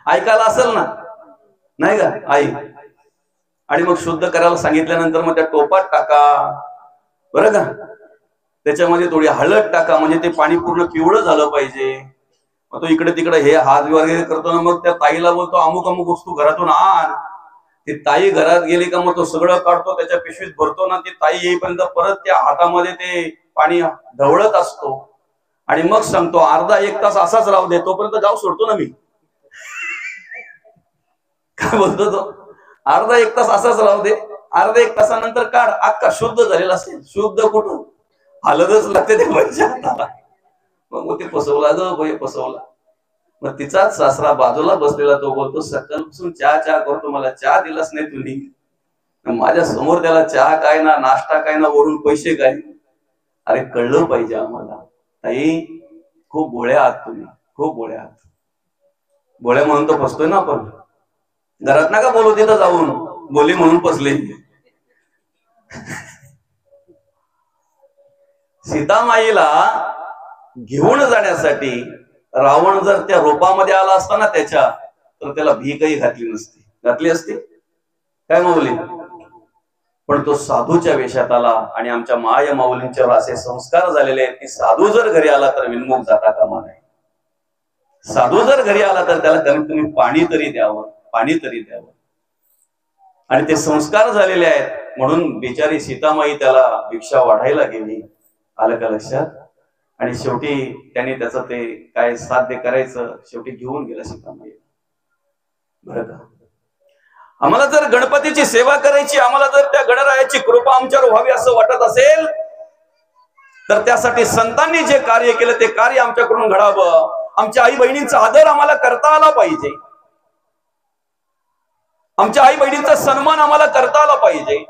ऐकायला असेल ना, नाही का आई? आणि मग शुद्ध करायला सांगितल्यानंतर मग त्या टोपात टाका, बरं का? त्याच्यामध्ये थोडी हळद टाका, म्हणजे ते पाणी पूर्ण पिवळं झालं पाहिजे. मग तो इकडे तिकडे हे हात वगैरे करतो ना, मग त्या ताईला बोलतो अमुक अमुक वस्तू घरातून आण. ती ताई घरात गेली का मग तो सगळं काढतो, त्याच्या पिशवीत भरतो ना. ती ताई येईपर्यंत परत त्या हातामध्ये ते पाणी ढवळत असतो. आणि मग सांगतो अर्धा-1 तास असाच राहू दे, तोपर्यंत गाव सोडतो ना मी. काय बोलतो तो? अर्धा-1 तास असाच राहू दे, अर्धा-1 तासानंतर काढ, अख्खा शुद्ध झालेला असेल. शुद्ध कुठून? हलदच लागते ते पैसे हाताला. मग ते फसवला ग फसवला. मग तिचाच सासरा बाजूला बसलेला, तो बोलतो सकाळपासून चहा करतो, मला चहा दिलाच नाही तुम्ही. माझ्या समोर त्याला चहा काय ना, नाश्ता काय ना, वरून पैसे काय. अरे कळलं पाहिजे आम्हाला. ताई खूप भोळे आहात तुम्ही, खूप भोळे आहात. भोळे म्हणून तो फसतोय ना आपण. घरात नका बोलू, तिथं जाऊन बोली म्हणून फसले. सीतामाईला घेऊन जाण्यासाठी रावण जर त्या रूपामध्ये आला असता ना त्याच्या, तर त्याला भीकही घातली नसती. घातली असती काय माऊली? पण तो साधूच्या वेशात आला. आणि आमच्या माय माऊलींच्यावर असे संस्कार झालेले आहेत की साधू जर घरी आला तर विनमुख जाता कामा नये. साधू जर घरी आला तर त्याला कमीत कमी पाणी तरी द्यावं, पाणी तरी द्यावं. आणि ते संस्कार झालेले आहेत म्हणून बिचारी सीतामाई त्याला भिक्षा वाढायला गेली. आलं का लक्षात? आणि शेवटी त्यांनी त्याचं ते काय साध्य करायचं शेवटी घेऊन गेला सीतामाई. बरं का? आम्हाला जर गणपतीची सेवा करायची, आम्हाला जर त्या गणरायाची कृपा आमच्यावर व्हावी असं वाटत असेल तर त्यासाठी संतांनी जे कार्य केलं ते कार्य आमच्याकडून घडावं. आमच्या आई बहिणींचा आदर आम्हाला करता आला पाहिजे. आमच्या आई बहिणींचा सन्मान आम्हाला करता आला पाहिजे.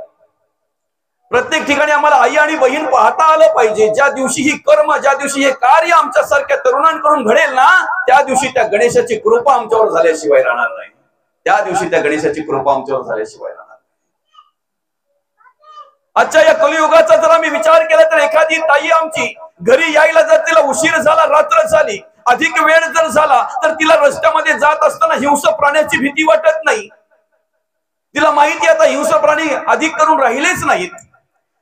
प्रत्येक ठिकाणी आम्हाला आई आणि बहीण पाहता आलं पाहिजे. ज्या दिवशी ही कर्म, ज्या दिवशी हे कार्य आमच्या सारख्या तरुणांकडून घडेल ना, त्या दिवशी त्या गणेशाची कृपा आमच्यावर झाल्याशिवाय राहणार नाही. त्या दिवशी त्या गणेशाची कृपा आमच्यावर झाल्याशिवाय राहणार. आजच्या या कलियुगाचा जर आम्ही विचार केला तर एखादी ताई आमची घरी यायला जर तिला उशीर झाला, रात्र झाली, अधिक वेळ जर झाला, तर तिला रस्त्यामध्ये जात असताना हिंस्र प्राण्याची भीती वाटत नाही. तिला माहिती आता हिंस्र प्राणी अधिक करून राहिलेच नाहीत.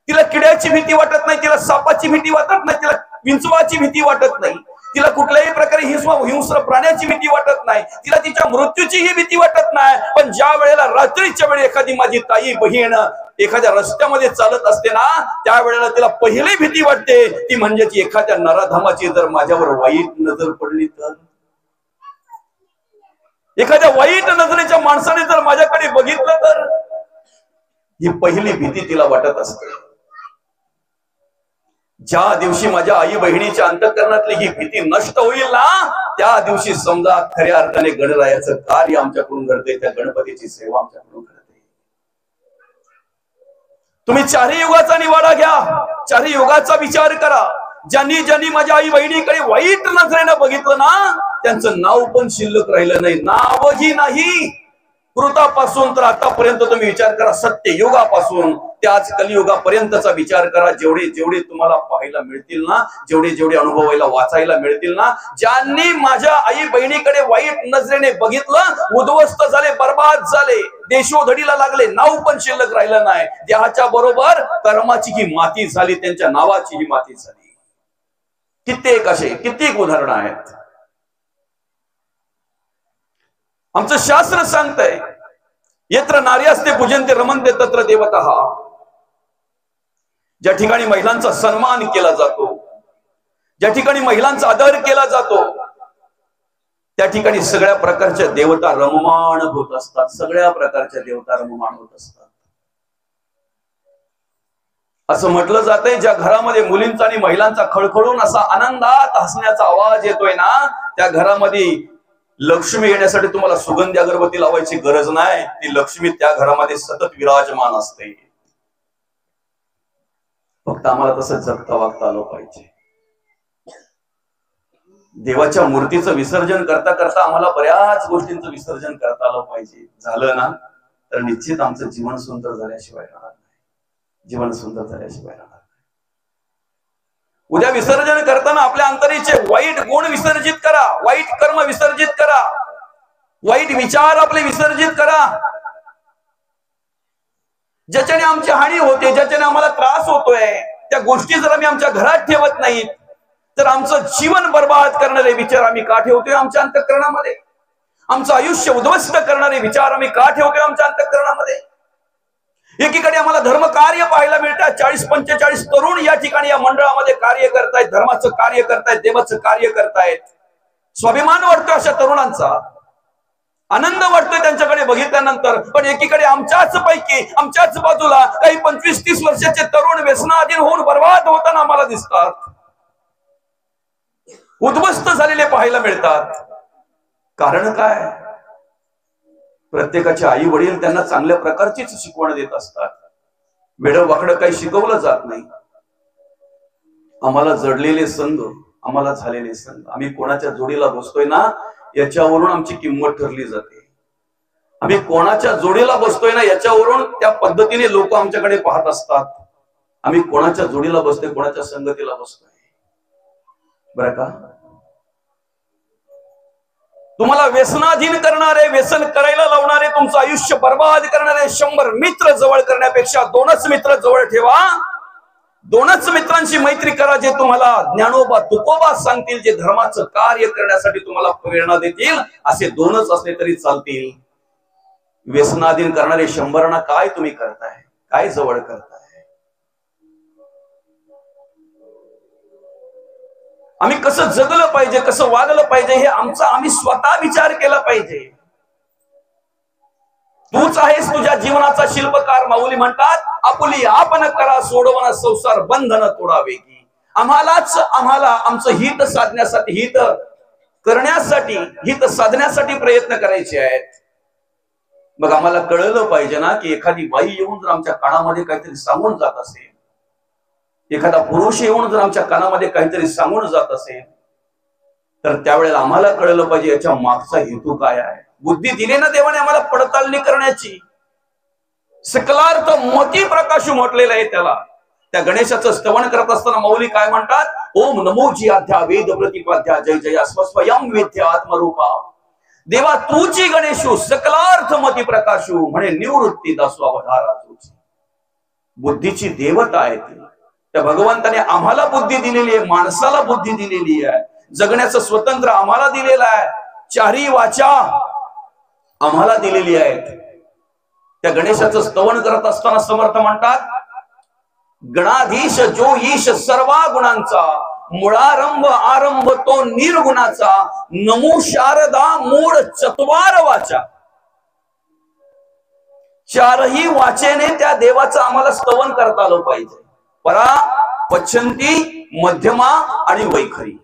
तिला किड्याची भीती वाटत नाही, तिला सापाची भीती वाटत नाही, तिला विंचवाची भीती वाटत नाही, तिला कुठल्याही प्रकारे हिंस्र प्राण्याची भीती वाटत नाही, तिला तिच्या मृत्यूचीही भीती वाटत नाही. पण ज्या वेळेला रात्रीच्या वेळी एखादी माझी ताई बहीण एखाद्या रस्त्यामध्ये चालत असते ना, त्यावेळेला तिला पहिली भीती वाटते ती म्हणजे एखाद्या नराधमाची जर माझ्यावर वाईट नजर पडली तर, एखाद्या वाईट नजरेच्या माणसाने जर माझ्याकडे बघितलं तर, ही पहिली भीती तिला वाटत असते. ज्या दिवशी माझ्या आई बहिणीच्या अंतःकरणातली ही भीती नष्ट होईल ना, त्या दिवशी समजा खऱ्या अर्थाने गणरायाचं कार्य आमच्याकडून घडते, त्या गणपतीची सेवा आमच्याकडून घडते. तुम्ही चारही युगाचा निवाडा घ्या, चारही युगाचा विचार करा. ज्यांनी ज्यांनी माझ्या आई बहिणीकडे वाईट नजरेनं बघितलं ना, त्यांचं नाव पण शिल्लक राहिलं नाही, नावही नाही. कृतापासून तर आतापर्यंत तुम्ही विचार करा, सत्ययुगापासून त्याच कलियुगापर्यंतचा विचार करा. जेवढे जेवढे तुम्हाला पाहायला मिळतील ना, जेवढे जेवढे अनुभवायला वाचायला मिळतील ना, ज्यांनी माझ्या आई बहिणीकडे वाईट नजरेने बघितलं, उद्ध्वस्त झाले, बर्बाद झाले, देशोधडीला लागले, नाव पण शिल्लक राहिलं नाही. देहाच्या बरोबर कर्माची ही माती झाली, त्यांच्या नावाची ही माती झाली. कित्येक असे कित्येक उदाहरणं आहेत. आमचं शास्त्र सांगतंय, यत्र नार्यास्ते पूजन्ते रमन्ते तत्र देवतः. ज्या ठिकाणी महिलांचा सन्मान केला जातो, ज्या ठिकाणी महिलांचा आदर केला जातो, त्या ठिकाणी सगळ्या प्रकारच्या देवता रममाण होत असतात. सगळ्या प्रकारच्या देवता रममाण होत असतात. असं म्हटलं जातंय, ज्या घरामध्ये मुलींचा आणि महिलांचा खळखळून असा आनंदात हसण्याचा आवाज येतोय ना, त्या घरामध्ये लक्ष्मी येण्यासाठी तुम्हाला सुगंधी अगरबत्ती लावायची गरज नाही. ती लक्ष्मी त्या घरामध्ये सतत विराजमान असते. फक्त आम्हाला तसं जगता वागता आलं पाहिजे. देवाच्या मूर्तीचं विसर्जन करता करता आम्हाला बऱ्याच गोष्टींचं विसर्जन करता आलं पाहिजे. झालं ना तर निश्चित आमचं जीवन सुंदर झाल्याशिवाय राहणार नाही. जीवन सुंदर झाल्याशिवाय राहणार नाही. उद्या विसर्जन करताना आपल्या अंतरीचे वाईट गुण विसर्जित करा, वाईट कर्म विसर्जित करा, वाईट विचार आपले विसर्जित करा. ज्याच्याने आमची हानी होते, ज्याच्याने आम्हाला त्रास होतोय, त्या गोष्टी जर आम्ही आमच्या घरात ठेवत नाहीत, तर आमचं जीवन बर्बाद करणारे विचार आम्ही का ठेवतोय आमच्या अंतःकरणामध्ये? आमचं आयुष्य उद्ध्वस्त करणारे विचार आम्ही का ठेवतोय आमच्या अंतःकरणामध्ये? एकीकडे आम्हाला धर्म कार्य पाहायला मिळतात. 40-45 तरुण या ठिकाणी या मंडळामध्ये कार्य करतायत, धर्माचं कार्य करतायत, देवाचं कार्य करतायत. स्वाभिमान वाटतो अशा तरुणांचा, आनंद वाटतोय त्यांच्याकडे बघितल्यानंतर. पण एकीकडे आमच्याच पैकी, आमच्याच बाजूला काही 25-30 वर्षाचे तरुण व्यसनाधीन होऊन बर्बाद होताना आम्हाला दिसतात, उद्ध्वस्त झालेले पाहायला मिळतात. कारण काय? प्रत्येकाचे आई वडील त्यांना चांगल्या प्रकारचीच शिकवण देत असतात. वेडं वाकडं काही शिकवलं जात नाही. आम्हाला जडलेले संघ, आम्हाला झालेले संघ, आम्ही कोणाच्या जोडीला बसतोय ना याच्यावरून आमची किंमत ठरली जाते. आम्ही कोणाच्या जोडीला बसतोय ना याच्यावरून त्या पद्धतीने लोक आमच्याकडे पाहत असतात. आम्ही कोणाच्या जोडीला बसतोय, कोणाच्या संगतीला बसतोय. बरं का? तुम्हाला व्यसनाधीन करणारे, व्यसन करायला लावणारे, तुमचं आयुष्य बर्बाद करणारे 100 मित्र जवळ करण्यापेक्षा 2च मित्र जवळ ठेवा. 2च मित्रांची मैत्री करा, जे तुम्हाला ज्ञानोबा तुकोबा सांगतील, जे धर्माचं कार्य करण्यासाठी तुम्हाला प्रेरणा देतील. असे 2च असले तरी चालतील. व्यसनाधीन करणारे 100 काय तुम्ही करताय? काय जवळ करताय? आम्ही कसं जगलं पाहिजे, कसं वागलं पाहिजे, हे आमचा आम्ही स्वतः विचार केला पाहिजे. तूच आहेस तुझ्या जीवनाचा शिल्पकार. माऊली म्हणतात, आपुली आपण करा सोडवणा संसार बंधन तोडावे की. आम्हाला आमचं हित साधण्यासाठी, हित करण्यासाठी, हित साधण्यासाठी प्रयत्न करायचे आहेत. मग आम्हाला कळलं पाहिजे ना की एखादी बाई येऊन जर आमच्या कानामध्ये काहीतरी सांगून जात असेल, एखादा पुरुष येऊन जर आमच्या कानामध्ये काहीतरी सांगून जात असेल, तर त्यावेळेला आम्हाला कळलं पाहिजे याच्या मागचा हेतू काय आहे. बुद्धी दिली ना देवाने आम्हाला पडताळणी करण्याची. सकलार्थ मती प्रकाशू म्हटलेलं आहे त्याला. त्या गणेशाचं स्तवन करत असताना माऊली काय म्हणतात? ओम नमो जी आध्या वेद प्रतिपाध्या जय जय स्वस्वयं विद्या आत्मरूपा. देवा तूची गणेशू सकलार्थ मती प्रकाशू म्हणे निवृत्ती दासू अवधारा तुझी. बुद्धीची देवता आहे ती. त्या भगवंताने आम्हाला बुद्धी दिलेली आहे, माणसाला बुद्धी दिलेली आहे, जगण्याचं स्वतंत्र आम्हाला दिलेलं आहे, चारी वाचा आम्हाला दिलेली आहेत. त्या गणेशाचं स्तवन करत असताना समर्थ म्हणतात, गणाधीश जो ईश सर्वा गुणांचा, मुळारंभ आरंभ तो निर्गुणाचा, नमो शारदा मूळ चत्वार वाचा. चारही वाचेने त्या देवाचं आम्हाला स्तवन करता आलं पाहिजे. परा, पच्छंती, मध्यमा आणि वैखरी.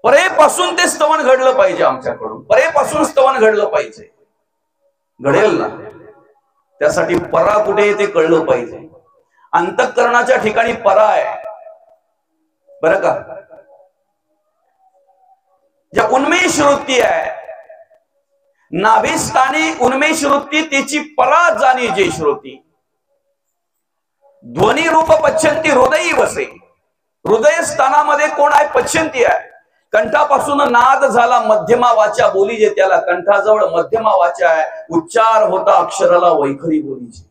परेपासून ते स्तवन घडलं पाहिजे आमच्याकडून. परेपासून स्तवन घडलं पाहिजे. घडेल ना, त्यासाठी परा कुठे ते कळलं पाहिजे. अंतःकरणाच्या ठिकाणी परा आहे बरं का. ज्या उन्मेष वृत्ती आहे, नाभिस्थानी उन्मेष वृत्ती, त्याची परा जाणी जे श्रुती. ध्वनी रूप पच्छंती हृदयी वसे. हृदय स्थानामध्ये कोण आहे? पच्छंती आहे. कंठापासून नाद झाला मध्यमा वाचा बोली जे त्याला. कंठाजवळ मध्यमा वाचा आहे. उच्चार होता अक्षराला वैखरी बोलीची.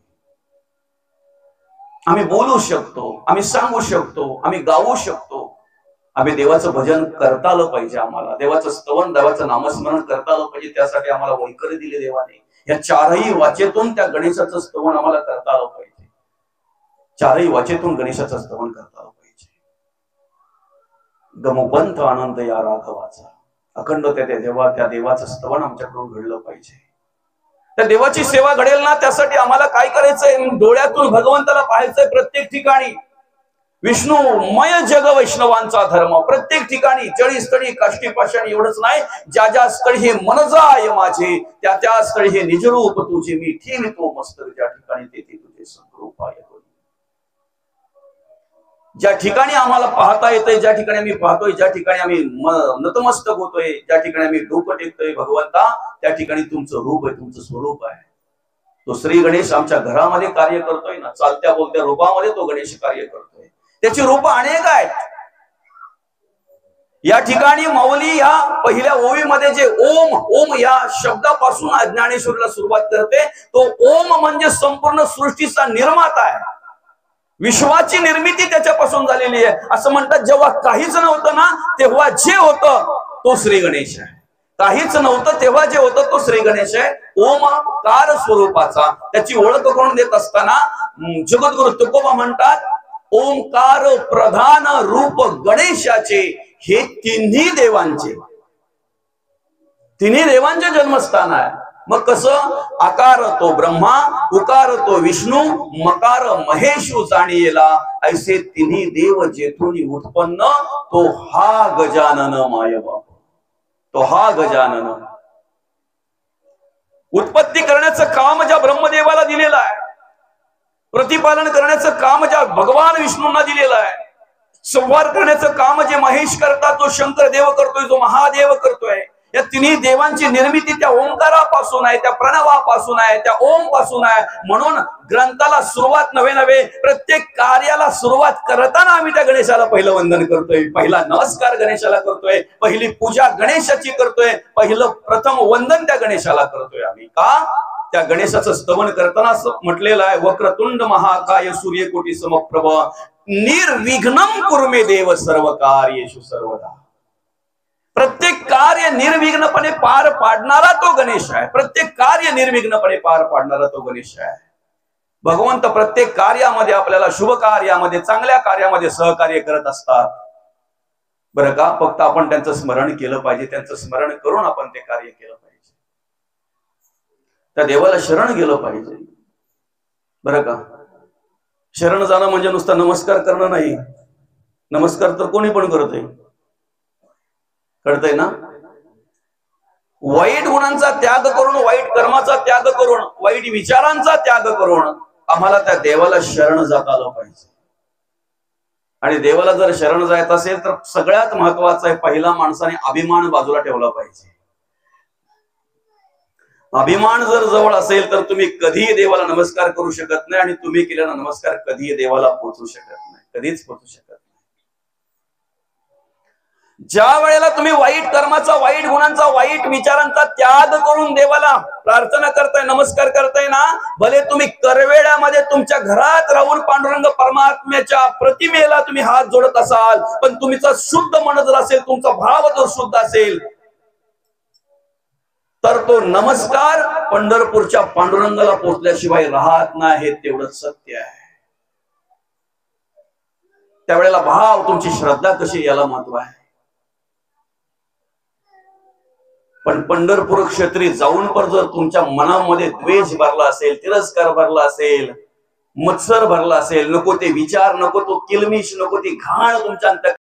आम्ही बोलू शकतो, आम्ही सांगू शकतो, आम्ही गाऊ शकतो. आम्ही देवाचं भजन करता आलं पाहिजे. आम्हाला देवाचं स्तवन, देवाचं नामस्मरण करता आलं पाहिजे. त्यासाठी आम्हाला वैखरी दिली देवाने. या चारही वाचेतून त्या गणेशाचं स्तवन आम्हाला करता आलं पाहिजे. चारही वाचेतून गणेशाचं स्तवन करता आलं पाहिजे. गमोपंथ आनंद या राघवाचा. अखंड त्या देवाचं स्तवन आमच्याकडून घडलं पाहिजे. त्या देवाची सेवा घडेल ना, त्यासाठी आम्हाला काय करायचंय? डोळ्यातून भगवंताला पाहायचंय प्रत्येक ठिकाणी. विष्णुमय जग वैष्णवांचा धर्म. प्रत्येक ठिकाणी जळी स्थळी काष्टी पाषाणी एवढंच नाही, ज्या ज्या स्थळी हे मन जाय माझे, त्या त्या स्थळी हे निजरूप तुझे मी ठेवितो मस्तक. ज्या ठिकाणी तेथे तुझे सद्रूप आहे. ज्या ठिकाणी आम्हाला पाहता येतंय, ज्या ठिकाणी आम्ही पाहतोय, ज्या ठिकाणी आम्ही नतमस्तक होतोय, ज्या ठिकाणी आम्ही डोकं टेकतोय भगवंता, त्या ठिकाणी तुमचं रूप आहे, तुमचं स्वरूप आहे. तो श्री गणेश आमच्या घरामध्ये कार्य करतोय ना. चालत्या बोलत्या रूपामध्ये तो गणेश कार्य करतोय. त्याची रूप अनेक आहेत. या ठिकाणी माऊली या पहिल्या ओवीमध्ये जे ओम ओम या शब्दापासून ज्ञानेश्वरीला सुरुवात करते, तो ओम म्हणजे संपूर्ण सृष्टीचा निर्माता आहे. विश्वाची निर्मिती त्याच्यापासून झालेली आहे. असं म्हणतात, जेव्हा काहीच नव्हतं ना, तेव्हा जे होतं तो श्री गणेश आहे. काहीच नव्हतं तेव्हा जे होतं तो श्री गणेश आहे. ओमकार स्वरूपाचा. त्याची ओळख करून देत असताना जगद्गुरु तुकोबा म्हणतात, ओंकार प्रधान रूप गणेशाचे, हे तिन्ही देवांचे जन्मस्थान आहे. मग कसं? आकार तो ब्रह्मा, उकार तो विष्णू, मकार महेशू जाणीला. ऐसे तिन्ही देव जेथून उत्पन्न, तो हा गजानन मायबाप. तो हा गजानन. उत्पत्ती करण्याचं काम ज्या ब्रह्मदेवाला दिलेलं आहे, प्रतिपालन करण्याचं काम ज्या भगवान विष्णूंना दिलेलं आहे, संहार करण्याचं काम जे महेश करतात, तो शंकर देव करतोय, जो महादेव करतोय. या तिन्ही देवांची निर्मिती त्या ओंकारापासून आहे, त्या प्रणवापासून आहे, त्या ओम पासून आहे. म्हणून ग्रंथाला सुरुवात नवे प्रत्येक कार्याला सुरुवात करताना आम्ही त्या गणेशाला पहिलं वंदन करतोय, पहिला नमस्कार गणेशाला करतोय, पहिली पूजा गणेशाची करतोय, पहिलं प्रथम वंदन त्या गणेशाला करतोय आम्ही. का? त्या गणेशाचं स्तवन करताना म्हटलेलं आहे, वक्रतुंड महाकाय सूर्यकोटी समप्रभ निर्विघ्नं कुर्मे देव सर्व कार्येषु सर्वदा. प्रत्येक कार्य निर्विघ्नपणे पार पाडणारा तो गणेश आहे. प्रत्येक कार्य निर्विघ्नपणे पार पाडणारा तो गणेश आहे. भगवंत प्रत्येक कार्यामध्ये आपल्याला, शुभ कार्यामध्ये, चांगल्या कार्यामध्ये सहकार्य करत असतात बरं का. फक्त आपण त्यांचं स्मरण केलं पाहिजे. त्यांचं स्मरण करून आपण ते कार्य केलं पाहिजे. त्या देवाला शरण गेलं पाहिजे बरं का. शरण जाणं म्हणजे नुसता नमस्कार करणं नाही. नमस्कार तर कोणी पण करतोय, कळतंय ना. वाईट गुणांचा त्याग करून, वाईट कर्माचा त्याग करून, वाईट विचारांचा त्याग करून आम्हाला त्या देवाला शरण जाता आलं पाहिजे. आणि देवाला जर शरण जायचं असेल तर सगळ्यात महत्वाचं आहे, पहिला माणसाने अभिमान बाजूला ठेवला पाहिजे. अभिमान जर जवळ असेल तर तुम्ही कधीही देवाला नमस्कार करू शकत नाही, आणि तुम्ही केलेला नमस्कार कधीही देवाला पोहोचू शकत नाही, कधीच पोहोचू शकत नाही. ज्या वेळेला तुम्ही वाईट कर्माचा, वाईट गुणांचा, वाईट विचारांचा त्याग करून देवाला प्रार्थना करताय, नमस्कार करताय ना, भले तुम्ही करवेळ्यामध्ये तुमच्या घरात राहून पांडुरंग परमात्म्याच्या प्रतिमेला तुम्ही हात जोडत असाल, पण तुमचा शुद्ध मन जर असेल, तुमचा भाव जर शुद्ध असेल, तर तो नमस्कार पंढरपूरच्या पांडुरंगाला पोचल्याशिवाय राहत नाही, तेवढंच सत्य आहे. त्यावेळेला भाव, तुमची श्रद्धा कशी, याला महत्व आहे. पण पंढरपूर क्षेत्री जाऊन पण जर तुमच्या मनामध्ये द्वेष भरला असेल, तिरस्कार भरला असेल, मत्सर भरला असेल, नको ते विचार, नको तो किलमिश, नको ती घाण तुमच्या